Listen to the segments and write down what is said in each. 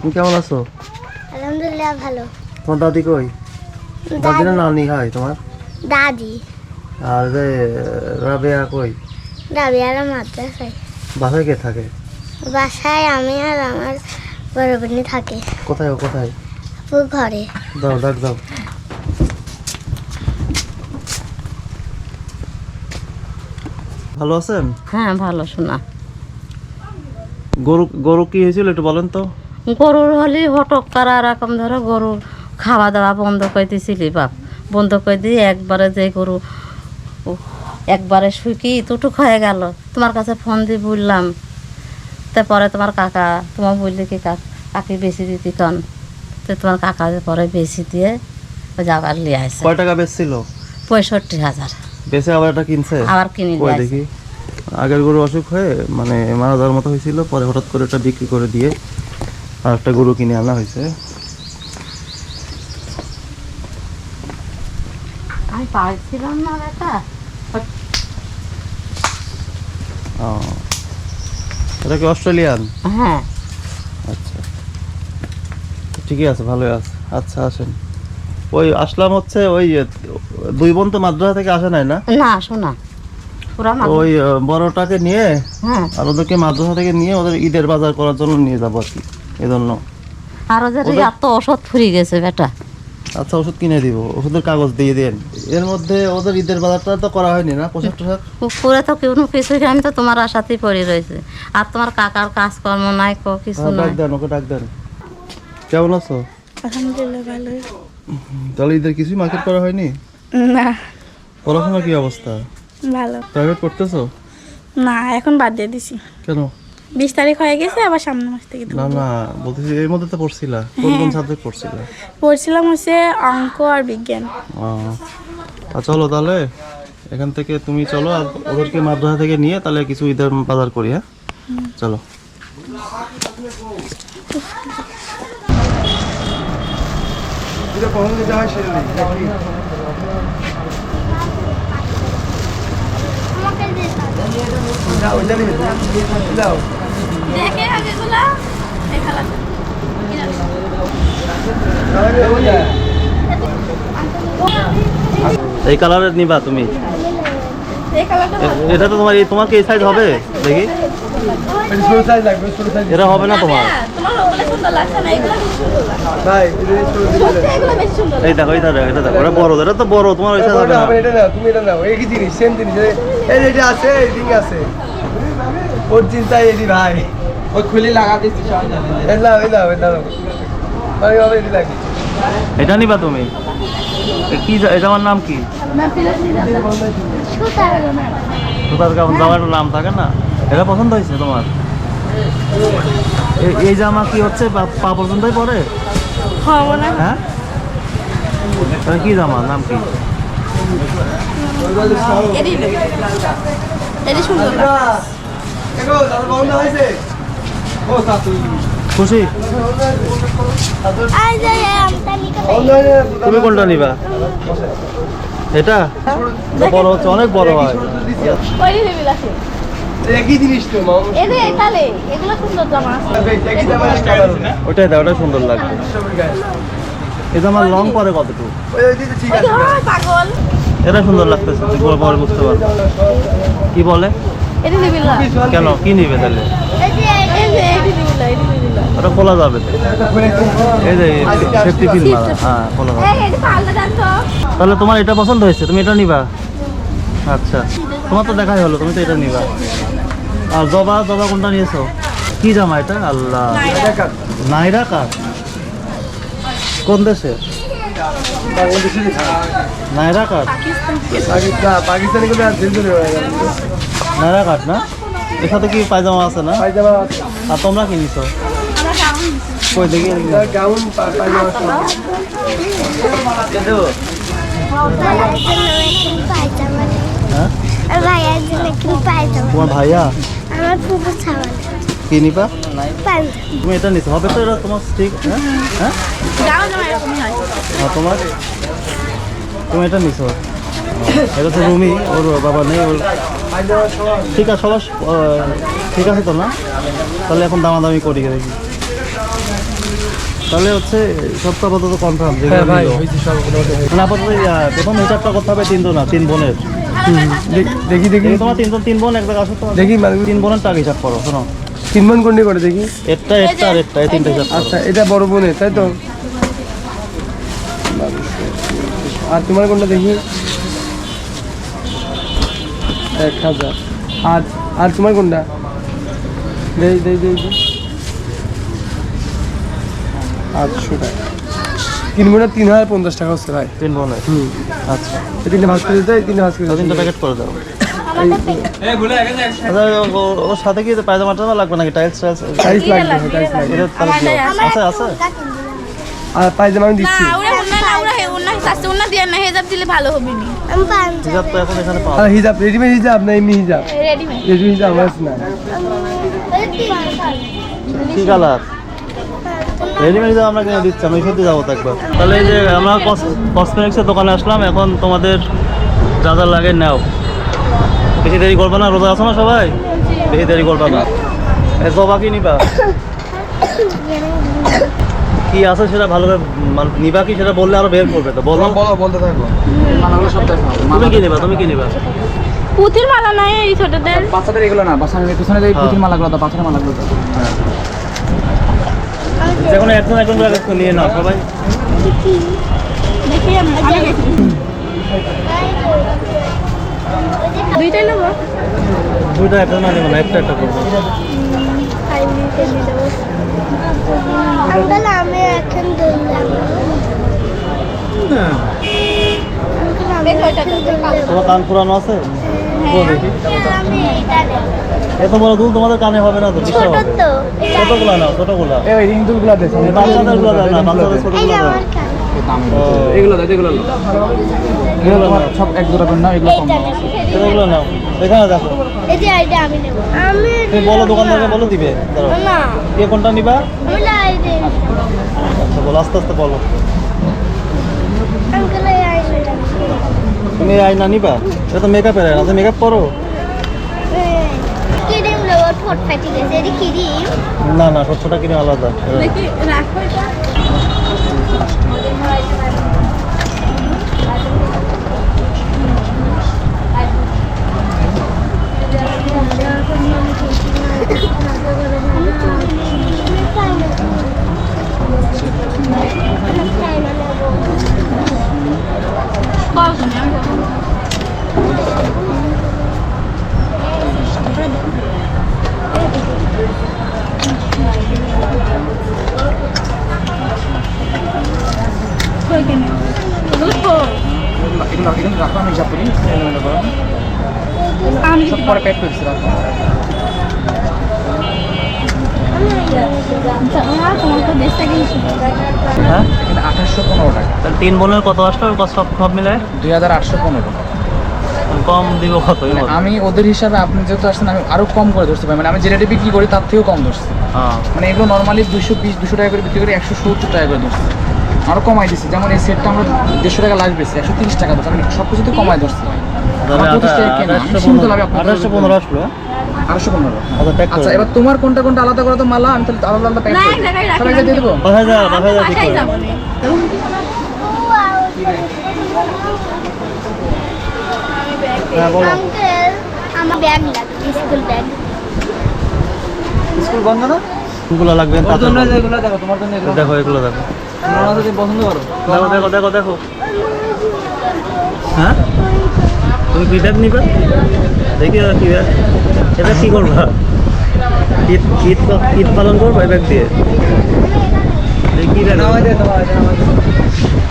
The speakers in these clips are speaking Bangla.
তুমি কেমন আছো? আলহামদুলিল্লাহ ভালো। তোমার দাদি কই? দাদি না নানি হয় তোমার? দাদি। আর যে রাবেয়া কই? রাবেয়ার মাদ্রাসায়। বাসায় কে থাকে? বাসায় আমি আর আমার বড় বোন থাকে। কোথায় ও কোথায়? ওর ঘরে। দাও ডাক দাও। ভালো আছেন? হ্যাঁ ভালো শোনা। গরু গরু কি হয়েছিল একটু বলেন তো। গরুর হলে হটক করা এরকম ধরো গরুর খাওয়া দাওয়া বন্ধ করে দিয়েছিলি বাপ, বন্ধ করে দিয়ে একবারে যে গরু একবারে শুকি টুটুক হয়ে গেল। তোমার কাছে ফোন দিয়ে বললাম, তারপরে তোমার কাকা তোমার বললি কি কাকি বেশি দিতি কন, তো তোমার কাকা পরে বেশি দিয়ে ওই যে আবার নিয়ে আসে। কয় টাকা বেচছিল? 65,000। বেচে আবার এটা কিনছে? আবার কিনে কই নিয়ে আসে। দেখি। আগের গরু অসুখ হয়ে মানে মারা যাওয়ার মতো হয়েছিল, পরে হঠাৎ করে এটা বিক্রি করে দিয়ে আর একটা গরু কিনে আনা হয়েছে। আমি পাইছিলাম না বেটা। ও, এটা কি অস্ট্রেলিয়ান? হ্যাঁ আচ্ছা ঠিকই আছে, ভালোই আছে। আচ্ছা আসেন। ওই আসলাম হচ্ছে ওই দুই বোন তো মাদ্রাসা থেকে আসে নাই না? না শোনা পুরা ওই বড়টাকে নিয়ে হ্যাঁ আর ওদেরকে মাদ্রাসা থেকে নিয়ে ওদের ঈদের বাজার করার জন্য নিয়ে যাবো আর কি, এই জন্য। আর ওদের এত ওষুধ ফুরিয়ে গেছে বেটা। আচ্ছা ওষুধ কিনে দিব, ওষুধের কাগজ দিয়ে দেন। এর মধ্যে ওদের ঈদের বাজারটা তো করা হয়নি না, পোশাক টোশাক? করে তো কোনো কিছুই আমি তো তোমার আশাতেই পড়ে রয়েছে। আর তোমার কাকার কাজকর্ম নাই কিছু নাই। ডাক দেন, ওকে ডাক দেন। কেমন আছো? আলহামদুলিল্লাহ ভালো। তাহলে ঈদের কিছুই মার্কেট করা হয়নি? না পড়াশোনা কি অবস্থা? ভালো প্রাইভেট পড়তেছো? না, এখন বাদ দিয়ে দিছি। কেন? 20 তারিখ হয়ে গেছে, আবার সামনের মাস থেকে না না বলতেছি এর মধ্যে তো পড়ছিলা, কোন কোন সাবজেক্ট পড়ছিলা? পড়ছিলাম হচ্ছে অঙ্ক আর বিজ্ঞান। আচ্ছা চলো তাহলে এখান থেকে তুমি চলো, আর ওদেরকে মাদ্রাসা থেকে নিয়ে তাহলে কিছু ঈদের বাজার করি। হ্যাঁ চলো। দেখে আগে গুলা দেখালা এই কালারের নিবা তুমি? এই কালারটা এটা তো তোমার তোমার কি এই সাইজ হবে? দেখি এটা হবে না তোমার। তোমার ওগুলো সুন্দর লাগছে না, এগুলো বেশি সুন্দর লাগছে। এগুলো বেশি সুন্দর। এই দেখো এটা দেখো, এটা দেখো, এটা বড়, এটা তো বড়, তোমার ওই সাইজ হবে না। এটা নাও, তুমি এটা নাও, একই জিনিস, সেম জিনিস। এই যে এটা আছে, এই আছে, ওর চিন্তাই এদি ভাই, ওই খুলি লাগা দিচ্ছি সব জানে। এই নাও, এই নাও, এই নাও, ভাই হবে এদি লাগে। এটা নিবা তুমি? কি এটা আমার নাম কি? সুতার কেমন জামার নাম থাকে না? এটা পছন্দ হয়েছে তোমার? এই জামা কি হচ্ছে পা পর্যন্তই পরে? হ্যাঁ কি জামা নাম কি? এটি সুন্দর দেখো দাদা বন্ধ হয়েছে। ও সাতু খুশি? আই যে আমটা নিকে বন্ধ হয়ে তুমি কোনটা নিবা? এটা বড় হচ্ছে, অনেক বড় হয়। কই দিবি লাসে একই জিনিস তো মামা। এরে তালে এগুলো সুন্দর জামা আছে। একই জামা কালার না। ওটাই দাও, ওটা সুন্দর লাগবে। সবের গায়ে। এই জামার লং পরে কতটুকু? ওই দিতে ঠিক আছে। ওই পাগল এটা সুন্দর লাগতেছে, পরে বুঝতে পারবো। কি বলে? এটি দিবি না। কেন কি নিবে তাহলে? এই যে এটি দিবি না, এটি দিবি না। ওটা খোলা যাবে তো। এই যে সেফটি পিন মারা, হ্যাঁ খোলা যাবে। এই এটি পাল্টা দেন তো। তাহলে তোমার এটা পছন্দ হয়েছে, তুমি এটা নিবা? আচ্ছা তোমার তো দেখাই হলো, তুমি তো এটা নিবা। আর জবা জবা কোনটা নিয়েছো? কি জামা এটা? আল্লাহ, নাইরা কার? কোন দেশে? বাংলাদেশের নাইরা কার? পাকিস্তানি করে আর দিন ধরে হয়ে গেল। নাইরা কার না? এর সাথে কি পায়জামা আছে না? পায়জামা আর তোমরা কি নিছো? কই দেখি গাউন পায়জামা সব। হ্যাঁ ভাইয়ার জন্য কি পাইতাম? তোমার ভাইয়া আমার ফুফু ছাওয়াল কি নিবা? পাইতাম। তুমি এটা নিছো, হবে তো এটা তোমার ঠিক? হ্যাঁ হ্যাঁ গাও না এরকমই হয়। আর তোমার? তুমি এটা নিছো? এটা তো রুমি, ওর বাবা নেই, ওর ঠিক আছে সবার। ঠিক আছে তো না? তাহলে এখন দামাদামি করি দেখি। তাহলে হচ্ছে সবটা আপাতত কনফার্ম যে হ্যাঁ ভাই হয়েছে সব মানে আপাতত প্রথম হিসাবটা করতে হবে 3 জন না 3 বোনের। দেখি দেখি এই তোমার 3 বোন এক জায়গায় আসো তো দেখি মানে 3 বোনের টাকা হিসাব করো শোনো 3 মন কোনটি করে দেখি। একটা আর একটা এই তিনটা হিসাব করো। আচ্ছা এটা বড় বোনের তাই তো। আর তোমার কোনটা দেখি 1000। আর তোমার কোনটা দেই 800 টাকা। 3 বোনের 3050 টাকা হচ্ছে ভাই। 3 বোনের আচ্ছা এই তিনটে ভাগ করে দিতে, এই তিনটে ভাগ করে দিতে। 3টা প্যাকেট করে দাও। আচ্ছা ওর সাথে কি পায়জামা টাজামা লাগবে নাকি টাইলস টাইলস লাগবে, টাইলস লাগবে। এটা তাহলে দিও। আছে আর পায়জামা আমি দিচ্ছি। হিসাব তো এখন এখানে পাওয়া আর হিজাব রেডিমেড হিজাব না এমনি হিজাব? রেডিমেড হিজাব আমার কাছে না। কি কালার রেডিমেড হিসাবে আমরা কিনে দিচ্ছি, আমি সত্যি যাবো তো একবার। তাহলে এই যে আমরা কসমেটিক্সের দোকানে আসলাম, এখন তোমাদের যা যা লাগে নাও, বেশি দেরি করবে না, রোজা আছো না সবাই, বেশি দেরি করবে না। জবা কি নিবা, কি আছে সেটা ভালো করে নিবা, কি সেটা বললে আরো বের করবে তো বলো। বলতে থাকো। তুমি কি নিবা? পুঁতির মালা নাই এই ছোটদের। বাচ্চাদের এগুলো না, বাচ্চাদের পিছনে যে পুঁতির মালাগুলো দাও, পাথরের মালাগুলো দাও। যে কোনো একজন করে নিয়ে নাও সবাই। দেখি আমি দেখি। দুইটাই নেবো। দুইটা একটা না দেবো না, একটা করবো। আঙ্কেল আমি এখন ধরলাম তোমার কান পুরানো আছে? ও দেখি আমি এটা নেব। এত বড় দুল তোমাদের কানে হবে না তো, ছোট তো ছোটগুলা নাও, ছোটগুলা। এই রিং দুলগুলো দে, বাচ্চাদের গুলো দাও না, বাচ্চাদের এই ছোটগুলো যে দাও। আমার কানে এগুলো দাও, এগুলো দাও। এগুলো তোমার সব এক জোড়া করে নাও, এগুলো কম এইটা দাও। নেব। ছোটগুলো নাও, এখানে দেখো। এই যে এইটা আমি নেব। আমি তুমি বলো দোকানদারকে বলো দিবে। দাঁড়াও। না কে কোনটা নিবা? আমি লাইটে আচ্ছা বলো, আস্তে আস্তে বলো। আঙ্কেল এই আইটা তুমি এই আয়না নিবা? এটা তো মেকআপের আয়না, তুমি মেকআপ করো? ক্রিম নেব, ঠোঁট ফাটি গেছে এই ক্রিম। না না, ছোটটা কিনে আলাদা। দেখি রাখো এটা। কল শুনি আমি কই কেন এগুলো এগুলো রাখো, আমি হিসাব করি। এগুলো করো। আমি সব পরে প্যাক করছি, রাখো। তোমার তো দেশ থেকে হ্যাঁ এখানে 2815 টাকা, তাহলে 3 বোনের কত আসলো সব সব মিলে? 2815। কম দিব কত? মানে আমি ওদের হিসাবে, আপনি যেহেতু আসছেন, আমি আরো কম করে ধরতে পারি। মানে আমি যে রেটে বিক্রি করি তার থেকেও কম ধরছি। হ্যাঁ মানে এগুলো নর্মালি 220-200 টাকা করে বিক্রি করি, 170 টাকা করে ধরছি। আরো কমাই দিচ্ছি। যেমন এই সেটটা আমরা 150 টাকা লাগবে, 130 টাকা ধরছি। আমি সব কিছুতে কমাই ধরছি। তাহলে আমার 25 টাকা কেনা, আমি সীমিত লাভে আপনাকে 2815 আসলো। 2815। আচ্ছা প্যাক আচ্ছা, করে এবার তোমার কোনটা কোনটা আলাদা করে তো মালা, আমি তাহলে আলাদা আলাদা প্যাক না, করি। এক জায়গায় রাখি, সবাইকে দিয়ে দেবো। বাসায় যা ঠিক বাসায় করে। যাবো না। হ্যাঁ বলো। আঙ্কেল আমার ব্যাগ লাগবে, স্কুল ব্যাগ। স্কুল বন্ধ না? কোনগুলো লাগবে? এগুলো দেখো, তোমার জন্য এগুলো দেখো এগুলো দেখো। তোমরা যদি পছন্দ করো। দেখো দেখো দেখো দেখো। হ্যাঁ তুমি কি ব্যাগ নিবে? দেখি কি ব্যাগ, এটা কি করবা? ঈদ পালন করবো এই ব্যাগ দিয়ে? দেখি ব্যাগ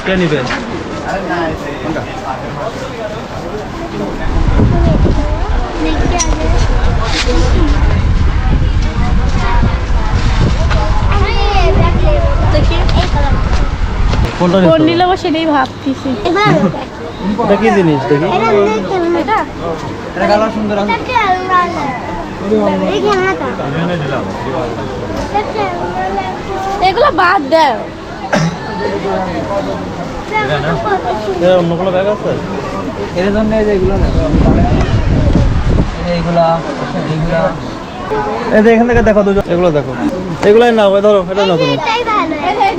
কে নিবে? দেখি আগে। আমি এই ব্যাগ নেব। দেখি এই কালার। কোনটা কোন নিছো? নিলে সেটাই ভাবতেছি। এবার এটা কি জিনিস দেখি? এটা দেখেন এটা। এটা কালার সুন্দর আছে। এটা খেলনা না। এই খেলনাটা। এটা খেলনা। এগুলো বাদ দাও। এর অন্য কোনো ব্যাগ আছে? এর জন্য এই যে এগুলো না, এইগুলা এইগুলা এই যে এখান থেকে দেখো দুজন, এগুলো দেখো, এগুলাই নাও, ধরো এটা নাও তুমি। এটাই ভালো। এই যে এই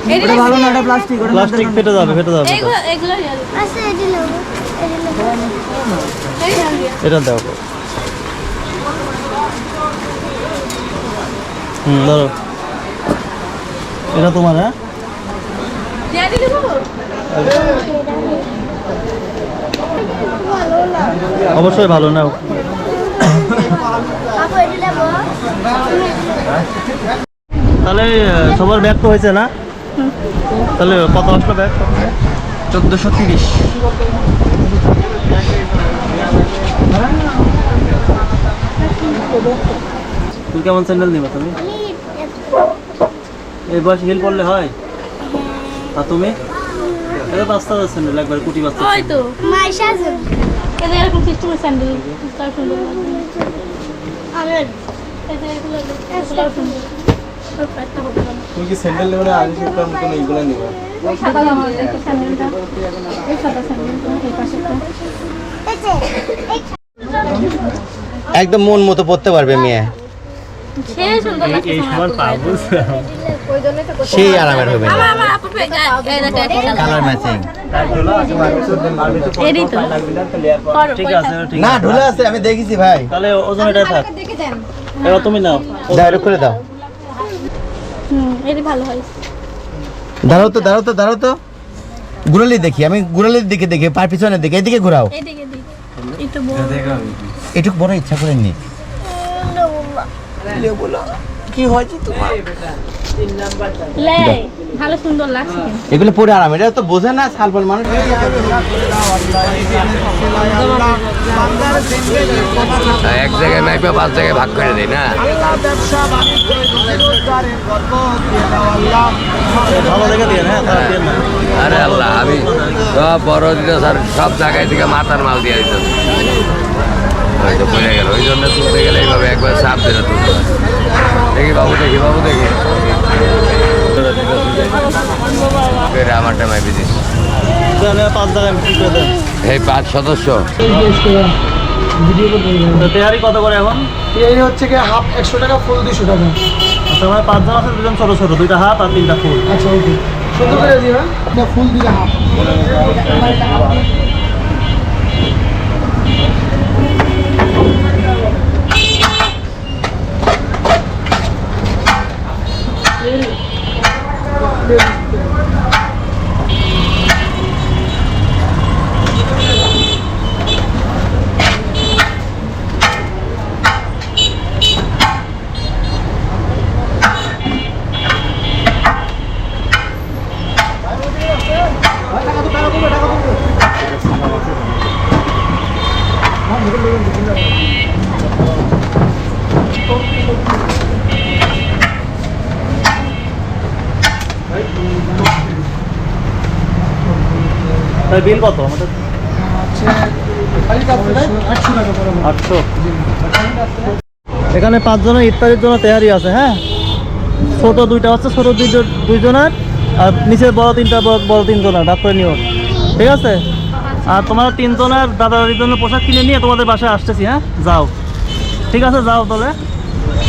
এটা ভালো না, এটা প্লাস্টিক। প্লাস্টিক ফেটে যাবে এটা। আচ্ছা এটি নেবো, এটা দাও। ধরো এটা তোমার। হ্যাঁ অবশ্যই ভালো নাও। আপু এটি নেবো। তাহলে সবার ব্যাগ তো হয়েছে না? তাহলে কত আসলো ব্যাগ? 1430। তুমি কেমন স্যান্ডেল নিবা তুমি? এই বয়সে হিল পরলে হয়? আর তুমি? এটা বাচ্চা স্যান্ডেল, একবার কুটি বাচ্চা। ওই তো মাইশা জন এদের এরকম সিস্টেমের স্যান্ডেল তার সুন্দর আমি এদের এগুলো সুন্দর তুমি কি স্যান্ডেল নেবে না আগে শিখতাম কোন এইগুলা নিবা? ওই সাদা আমার দেখো স্যান্ডেলটা এই সাদা স্যান্ডেলটা এই পাশেটা একদম মন মতো পড়তে পারবে মেয়ে, সে সুন্দর লাগছে এই সময় পাবো। সেই আরামের হবে না। আমার আপু এই দেখো কালার ম্যাচিং এডি তো ঠিক আছে ঠিক না, আছে। ঢুলে আছে, আমি দেখেছি ভাই। তাহলে ওজন এটা থাক। এবার তুমি নাও। দাও, এটা করে দাও। এডি ভালো হয় দাঁড়াও তো ঘুরালি দেখি, আমি ঘুরালির দিকে দেখি, পার পিছনের দিকে, এদিকে ঘোরাও। এদিকে দিক একটু বড় এটুকু বড় ইচ্ছা করে নি। কি হয়েছে তোমার? লে ভালো সুন্দর লাগছে কিন্তু এগুলো পরে আরাম, এটা তো বোঝে না সালপাল মানুষ। এক জায়গায় মাইপা 5 জায়গায় ভাগ করে দেয় না। ভালো দেখে দিয়ে হ্যাঁ, খারাপ দিয়ে না। আরে আল্লাহ, আমি সব বড় দিত স্যার, সব জায়গায় থেকে মাথার মাল দিয়ে দিত। হয়তো পড়ে গেল, ওই জন্য তুলতে গেলে এইভাবে একবার চাপ দিলে তুলতে হয়। দেখি বাবু দেখি আমারটা মাইপে দিস। দেন, 5 জায়গায় বিক্রি করে দেন। এই 5 সদস্য তো তেহারি কত করে এখন? এই হচ্ছে কি হাফ 100 টাকা, ফুল 200 টাকা। আচ্ছা আমার 5 জন আছে, 2 জন ছোট ছোট, 2টা হাত আর 3টা ফুল। আচ্ছা ওকে, সুন্দর করে দিবা। এটা ফুল দিলে হাফ। তাই বিল কত আমাদের? খালি কাজ 800 টাকা পড়ে। 800। এখানে 5 জনের ইফতারের জন্য তেহারি আছে। হ্যাঁ, ছোট 2টা হচ্ছে, ছোট 2 জনের, আর নিচে বড় 3টা, বড় 3 জনের ভাগ করে নিও, ঠিক আছে? আর তোমরা 3 জনের দাদা দাদির জন্য পোশাক কিনে নিয়ে তোমাদের বাসায় আসতেছি। হ্যাঁ যাও, ঠিক আছে যাও। তাহলে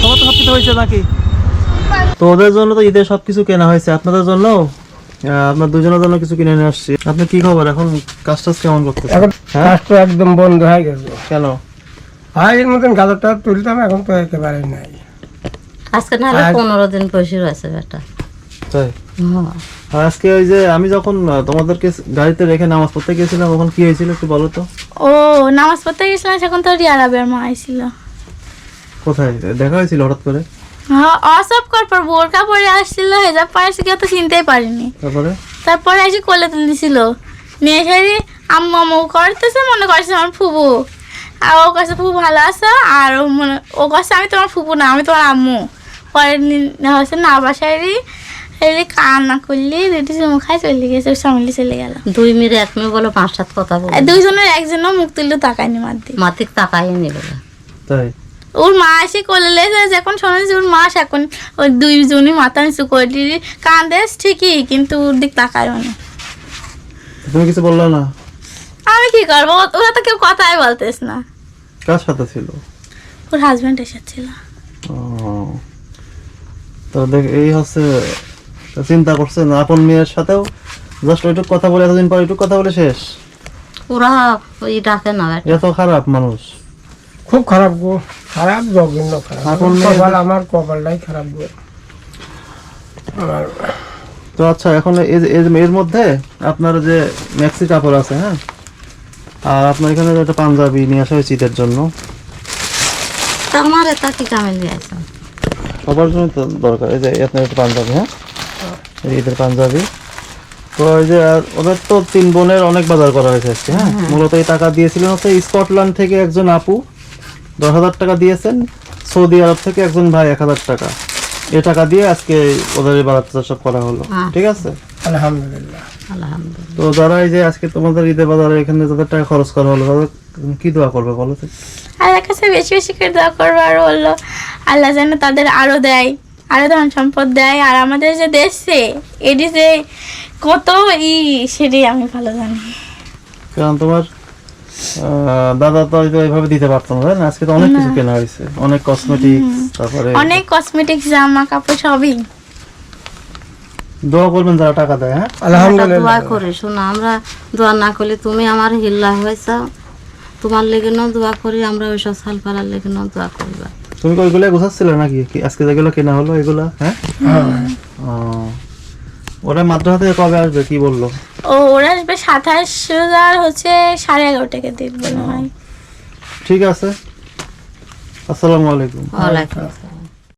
তোমার তো সব কিছু হয়েছে নাকি? তো ওদের জন্য তো ঈদের সব কিছু কেনা হয়েছে, আপনাদের জন্য আপনার 2 জনের জন্য কিছু কিনে নিয়ে আসছি। আপনার কি খবর এখন? কাজ টাজ কেমন করতেছে? এখন কাজটা একদম বন্ধ হয়ে গেছে। কেন? আগের মতন গাজরটা তুলতাম, এখন তো একেবারে নাই। আজকে না হলে 15 দিন বসে রয়েছে বেটা। তাই? হ্যাঁ। আর আজকে ওই যে আমি যখন তোমাদেরকে গাড়িতে রেখে নামাজ পড়তে গেছিলাম, তখন কি হয়েছিল একটু বলো তো। ও নামাজ পড়তে গেছিলাম, সেখন তো রিয়া রাবের মা আইছিল। কোথায় দেখা হয়েছিল হঠাৎ করে? হ্যাঁ অসব পর বোরকা পরে আসছিল, হেজাব পারছে কেউ তো চিনতেই পারিনি। তারপরে এসে কোলে তুলে দিছিল, নিয়ে এসে আম্মু আম্মু করতেছে, মনে করছে আমার ফুবু। আর ও কাছে ফুবু ভালো আছে, আর ও কাছে আমি তোমার ফুবু না, আমি তোমার আম্মু। পরে হচ্ছে না বাসায় কান্না করলি, 2টি চুমু খাই চলে গেছে, সামলি চলে গেল। 2 মেয়ে 1 মেয়ে বলে 5-7 কথা বলে। 2 জনের একজনও মুখ তুললে তাকায়নি মারতে। মাতিক তাকাই নিবে। তাই? ওর মা এসে করলে যখন শুনেছি ওর মা এখন ওই 2 জনই মাথা নিচু করে দিয়ে কান্দেস ঠিকই, কিন্তু ওর দিক তাকায় না। তুমি কিছু বললো না? আমি কি করবো, ওরা তো কেউ কথাই বলতেস না। কার সাথে ছিল? ওর হাজবেন্ড এসেছিল। তো দেখ, এই হচ্ছে তো চিন্তা করছেন আপন মেয়ের সাথেও জাস্ট ওইটুক কথা বলে এতদিন পর ওইটুক কথা বলে শেষ? ওরা ওই ডাকে না এত খারাপ মানুষ। খুব খারাপ গো, খারাপ জঘন্য খারাপ। আপন মেয়ে- কপাল, আমার কপালটাই খারাপ গো। আমার তো আচ্ছা, এখন এর মধ্যে আপনার যে ম্যাক্সি কাপড় আছে, হ্যাঁ, আর আপনার এখানে একটা পাঞ্জাবি নিয়ে আসা হয়েছে ঈদের জন্য। আমার এটা কি কামে নিয়ে আসো? সবার জন্য তো দরকার। এই যে আপনার একটা পাঞ্জাবি, হ্যাঁ, এই ঈদের পাঞ্জাবি। তো এই যে ওদের তো 3 বোনের অনেক বাজার করা হয়েছে আজকে, হ্যাঁ। মূলত এই টাকা দিয়েছিলেন হচ্ছে স্কটল্যান্ড থেকে একজন আপু 10,000 টাকা দিয়েছেন, সৌদি আরব থেকে একজন ভাই 1,000 টাকা। এই টাকা দিয়ে আজকে ওদের এই বাজার টাজার সব করা হলো, ঠিক আছে? আলহামদুলিল্লাহ। আলহামদুলিল্লাহ। তো যারা এই যে আজকে তোমাদের ঈদের বাজারে এখানে যাদের টাকা খরচ করা হলো, তাদের কি দোয়া করবে বলো তো? আল্লাহর কাছে বেশি বেশি করে দোয়া করবো, আর বললো আল্লাহ যেন তাদের আরো দেয়, আরো ধন সম্পদ দেয়। আর আমাদের যে দেশে এটি যে কত সেটি আমি ভালো জানি। কারণ তোমার দাদা তো হয়তো এইভাবে দিতে পারতো না, তাই না? আজকে তো অনেক কিছু কেনা হয়েছে, অনেক কসমেটিক্স, তারপরে অনেক কসমেটিক্স, জামা কাপড় সবই। দোয়া করবেন যারা টাকা দেয়, হ্যাঁ। আমরা আলহামদুলিল্লাহ। দোয়া করি, শোনো আমরা দোয়া না করলে তুমি আমার হিল্লা হয়েছে, তোমার লেগেও দোয়া করি, আমরা ওইসব সাল পালার লেগেও দোয়া করিবা। তুমি কি ওইগুলো গুছাচ্ছিলে নাকি আজকে যেগুলো কেনা হলো এগুলা, হ্যাঁ? ও, ওরা মাদ্রাসা থেকে কবে আসবে কি বললো? ওরা আসবে 27,000 হচ্ছে 11.5 টাকা দিন মনে হয়। ঠিক আছে, আসসালামু আলাইকুম। ওয়ালাইকুম আসসালাম।